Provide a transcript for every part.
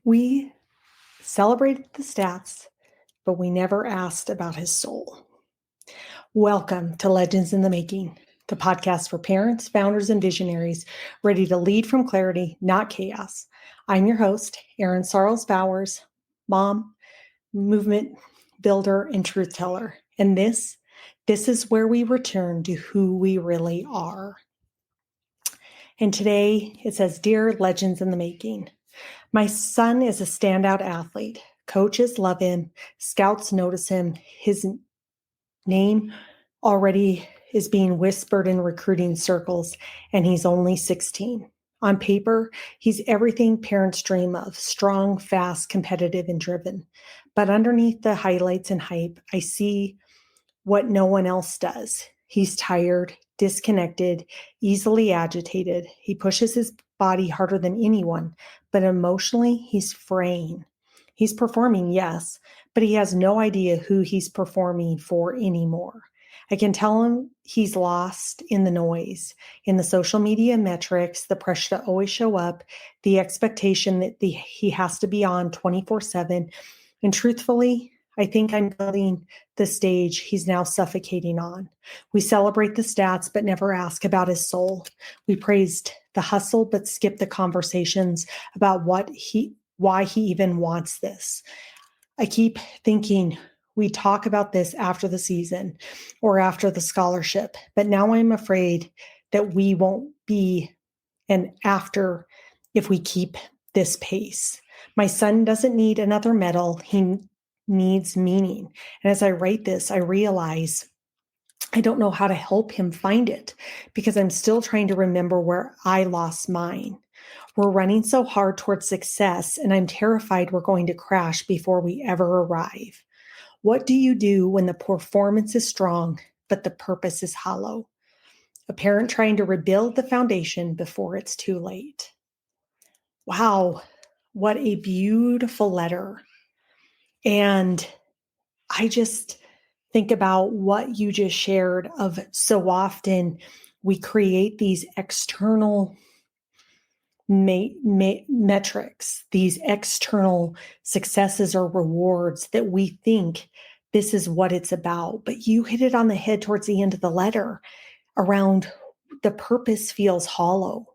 We celebrated the stats, but we never asked about his soul. Welcome to Legends in the Making, the podcast for parents, founders, and visionaries ready to lead from clarity, not chaos. I'm your host, Erin Bowers, mom, movement builder, and truth teller. And this is where we return to who we really are. And today it says, Dear Legends in the Making, my son is a standout athlete. Coaches love him. Scouts notice him. His name already is being whispered in recruiting circles, and he's only 16. On paper, he's everything parents dream of: strong, fast, competitive, and driven. But underneath the highlights and hype, I see what no one else does. He's tired, disconnected, easily agitated. He pushes his body harder than anyone, but emotionally, he's fraying. He's performing, yes, but he has no idea who he's performing for anymore. I can tell him he's lost in the noise, in the social media metrics, the pressure to always show up, the expectation that he has to be on 24/7. And truthfully, I think I'm building the stage he's now suffocating on. We celebrate the stats, but never ask about his soul. We praised the hustle, but skipped the conversations about why he even wants this. I keep thinking we talk about this after the season or after the scholarship, but now I'm afraid that we won't be an after if we keep this pace. My son doesn't need another medal. He needs meaning. And as I write this, I realize I don't know how to help him find it because I'm still trying to remember where I lost mine. We're running so hard towards success, and I'm terrified we're going to crash before we ever arrive. What do you do when the performance is strong, but the purpose is hollow? A parent trying to rebuild the foundation before it's too late. Wow, what a beautiful letter. And I just think about what you just shared of so often we create these external metrics, these external successes or rewards that we think this is what it's about. But you hit it on the head towards the end of the letter around the purpose feels hollow.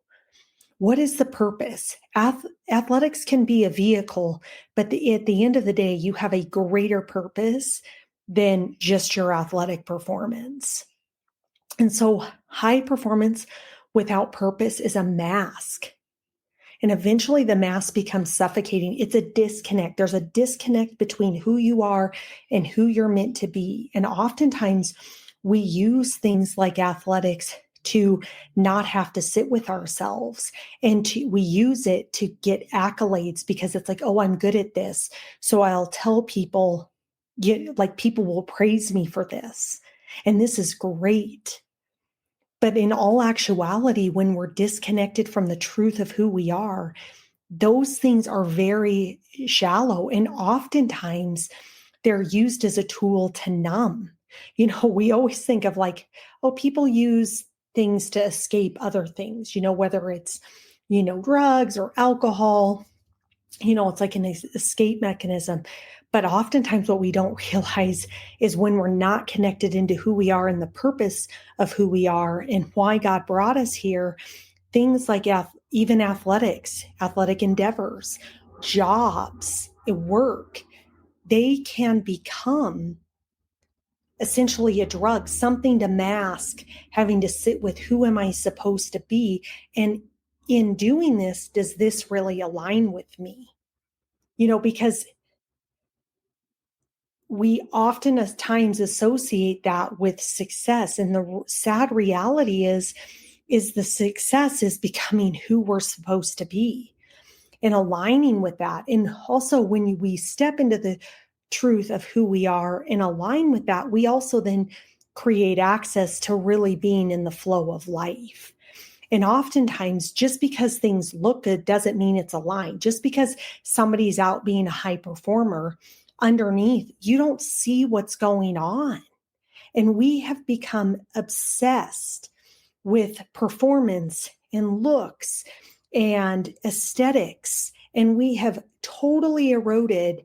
What is the purpose? Athletics can be a vehicle, but at the end of the day, you have a greater purpose than just your athletic performance. And so high performance without purpose is a mask. And eventually the mask becomes suffocating. It's a disconnect. There's a disconnect between who you are and who you're meant to be. And oftentimes we use things like athletics to not have to sit with ourselves. And we use it to get accolades because it's like, oh, I'm good at this. So I'll tell people, people will praise me for this. And this is great. But in all actuality, when we're disconnected from the truth of who we are, those things are very shallow. And oftentimes they're used as a tool to numb. We always think of people use things to escape other things, whether it's, drugs or alcohol, it's like an escape mechanism. But oftentimes what we don't realize is when we're not connected into who we are and the purpose of who we are and why God brought us here, things like even athletics, athletic endeavors, jobs, work, they can become essentially a drug, something to mask having to sit with who am I supposed to be? And in doing this, does this really align with me? Because we often at times associate that with success. And the sad reality is the success is becoming who we're supposed to be and aligning with that. And also when we step into the truth of who we are and align with that, we also then create access to really being in the flow of life. And oftentimes, just because things look good doesn't mean it's aligned. Just because somebody's out being a high performer, underneath, you don't see what's going on. And we have become obsessed with performance and looks and aesthetics And we have totally eroded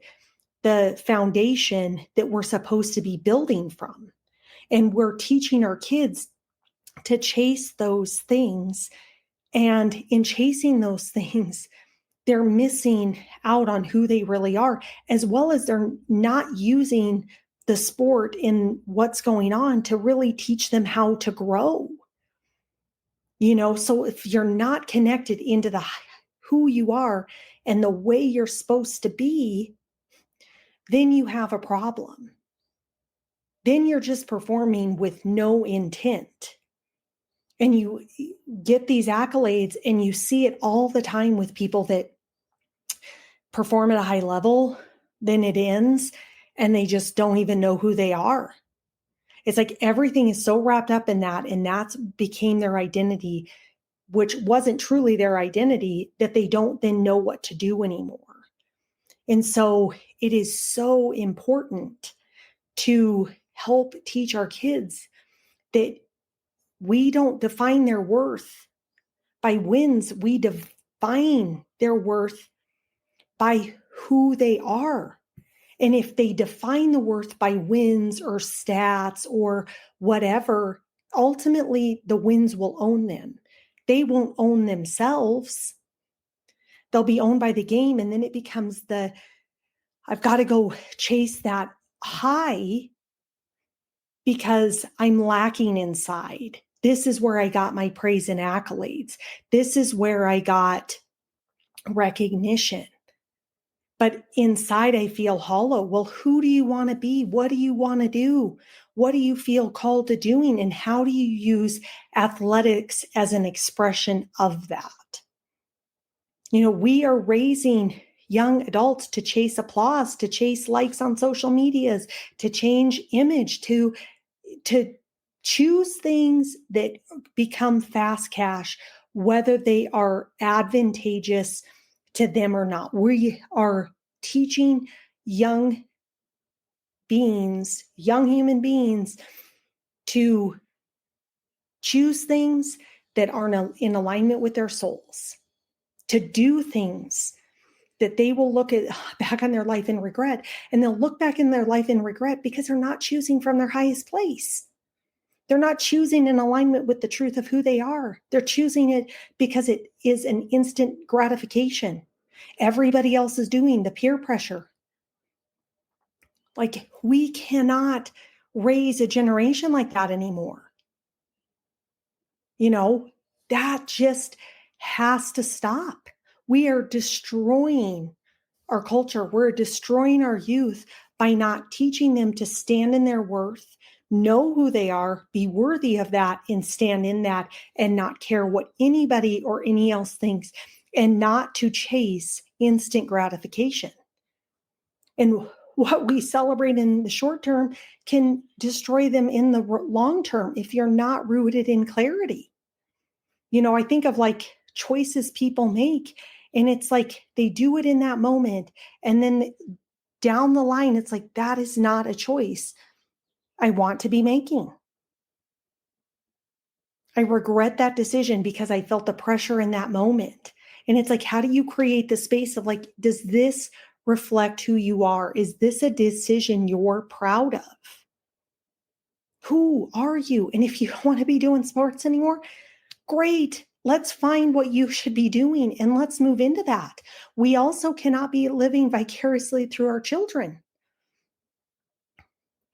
the foundation that we're supposed to be building from. And we're teaching our kids to chase those things. And in chasing those things, they're missing out on who they really are, as well as they're not using the sport in what's going on to really teach them how to grow. So if you're not connected into the who you are and the way you're supposed to be, then you have a problem. Then you're just performing with no intent. And you get these accolades, and you see it all the time with people that perform at a high level, then it ends, and they just don't even know who they are. It's like everything is so wrapped up in that, and that's became their identity, which wasn't truly their identity, that they don't then know what to do anymore. And so it is so important to help teach our kids that we don't define their worth by wins. We define their worth by who they are. And if they define the worth by wins or stats or whatever, ultimately the wins will own them. They won't own themselves. They'll be owned by the game. And then it becomes I've got to go chase that high because I'm lacking inside. This is where I got my praise and accolades. This is where I got recognition. But inside I feel hollow. Well, who do you want to be? What do you want to do? What do you feel called to doing? And how do you use athletics as an expression of that? We are raising young adults to chase applause, to chase likes on social medias, to change image, to choose things that become fast cash, whether they are advantageous to them or not. We are teaching young human beings, to choose things that are in alignment with their souls, to do things that they will look back on their life and regret. And they'll look back in their life and regret because they're not choosing from their highest place. They're not choosing in alignment with the truth of who they are. They're choosing it because it is an instant gratification. Everybody else is doing the peer pressure. Like, we cannot raise a generation like that anymore. That just has to stop. We are destroying our culture. We're destroying our youth by not teaching them to stand in their worth, know who they are, be worthy of that, and stand in that, and not care what anybody or any else thinks, and not to chase instant gratification. And what we celebrate in the short term can destroy them in the long term if you're not rooted in clarity. I think of choices people make, and it's like they do it in that moment, and then down the line, it's like, that is not a choice I want to be making. I regret that decision because I felt the pressure in that moment. And it's like, how do you create the space of does this reflect who you are? Is this a decision you're proud of? Who are you? And if you don't want to be doing sports anymore, great. Let's find what you should be doing and let's move into that. We also cannot be living vicariously through our children.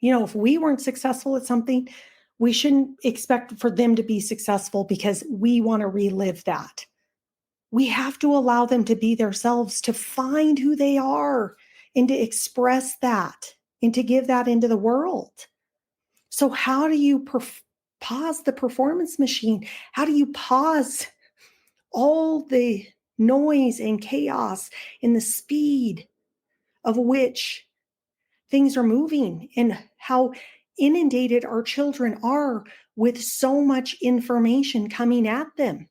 If we weren't successful at something, we shouldn't expect for them to be successful because we want to relive that. We have to allow them to be themselves, to find who they are, and to express that, and to give that into the world. So how do you pause the performance machine? How do you pause all the noise and chaos and the speed of which things are moving, and how inundated our children are with so much information coming at them?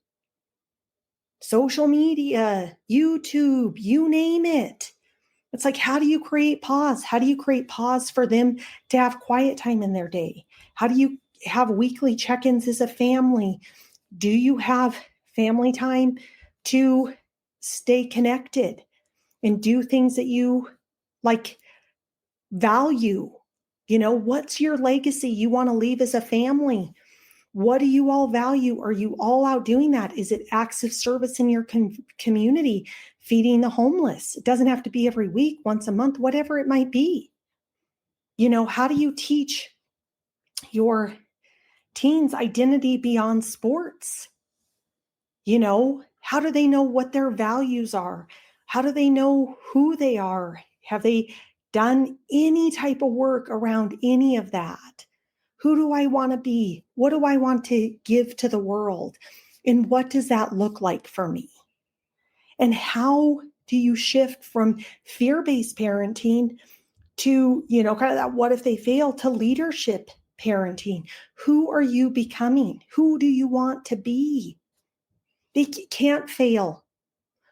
Social media, YouTube, you name it. It's like, how do you create pause? How do you create pause for them to have quiet time in their day? How do you have weekly check-ins as a family? Do you have family time to stay connected? and do things that you like value. What's your legacy you want to leave as a family? What do you all value? Are you all out doing that? Is it acts of service in your community, feeding the homeless? It doesn't have to be every week, once a month, whatever it might be. How do you teach your teens identity beyond sports? How do they know what their values are? How do they know who they are? Have they done any type of work around any of that? Who do I want to be? What do I want to give to the world? And what does that look like for me? And how do you shift from fear-based parenting to, kind of that what if they fail, to leadership parenting? Who are you becoming? Who do you want to be? They can't fail.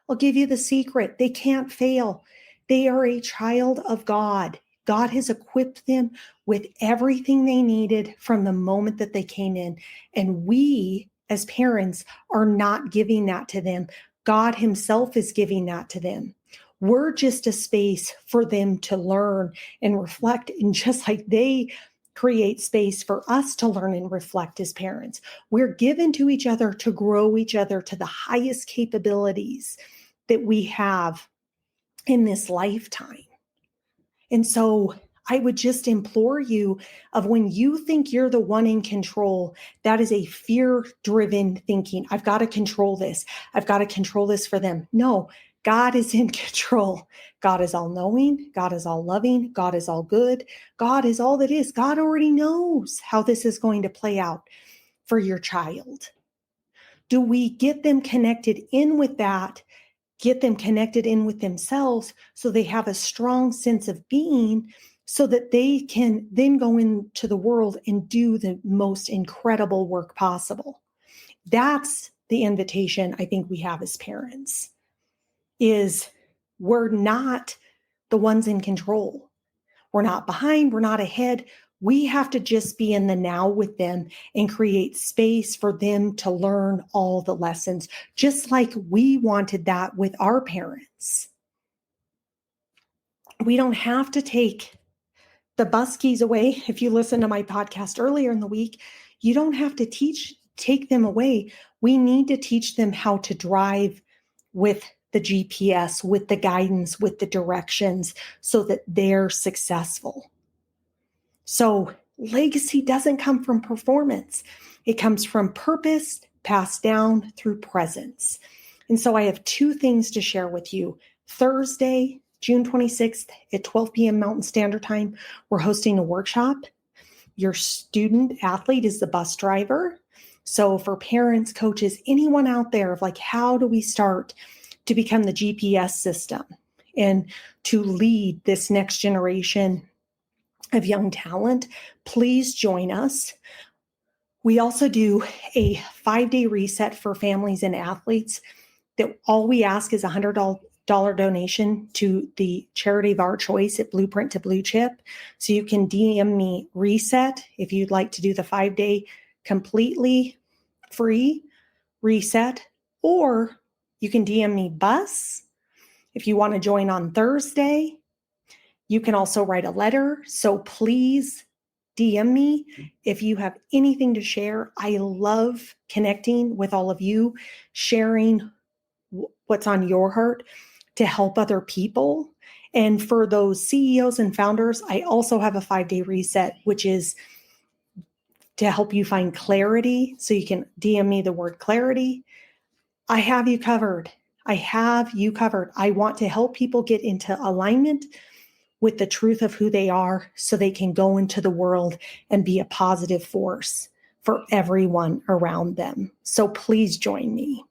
I'll give you the secret. They can't fail. They are a child of God. God has equipped them with everything they needed from the moment that they came in. And we, as parents, are not giving that to them. God himself is giving that to them. We're just a space for them to learn and reflect. And just like they create space for us to learn and reflect as parents, we're given to each other to grow each other to the highest capabilities that we have in this lifetime. And so I would just implore you of when you think you're the one in control, that is a fear-driven thinking. I've got to control this. I've got to control this for them. No, God is in control. God is all knowing. God is all loving. God is all good. God is all that is. God already knows how this is going to play out for your child. Do we get them connected in with that? Get them connected in with themselves so they have a strong sense of being, so that they can then go into the world and do the most incredible work possible. That's the invitation I think we have as parents, is we're not the ones in control. We're not behind, we're not ahead. We have to just be in the now with them and create space for them to learn all the lessons, just like we wanted that with our parents. We don't have to take the bus keys away. If you listen to my podcast earlier in the week, you don't have to take them away. We need to teach them how to drive with the GPS, with the guidance, with the directions, so that they're successful. So legacy doesn't come from performance. It comes from purpose passed down through presence. And so I have two things to share with you. Thursday, June 26th at 12 p.m. Mountain Standard Time, we're hosting a workshop. Your student athlete is the bus driver. So for parents, coaches, anyone out there of like, how do we start to become the GPS system and to lead this next generation of young talent, please join us. We also do a 5-day reset for families and athletes that all we ask is $100 donation to the charity of our choice at Blueprint to Blue Chip. So you can DM me reset if you'd like to do the 5-day completely free reset, or you can DM me bus if you want to join on Thursday. You can also write a letter. So please DM me if you have anything to share. I love connecting with all of you, sharing what's on your heart to help other people. And for those CEOs and founders, I also have a 5-day reset, which is to help you find clarity. So you can DM me the word clarity. I have you covered. I have you covered. I want to help people get into alignment with the truth of who they are so they can go into the world and be a positive force for everyone around them. So please join me.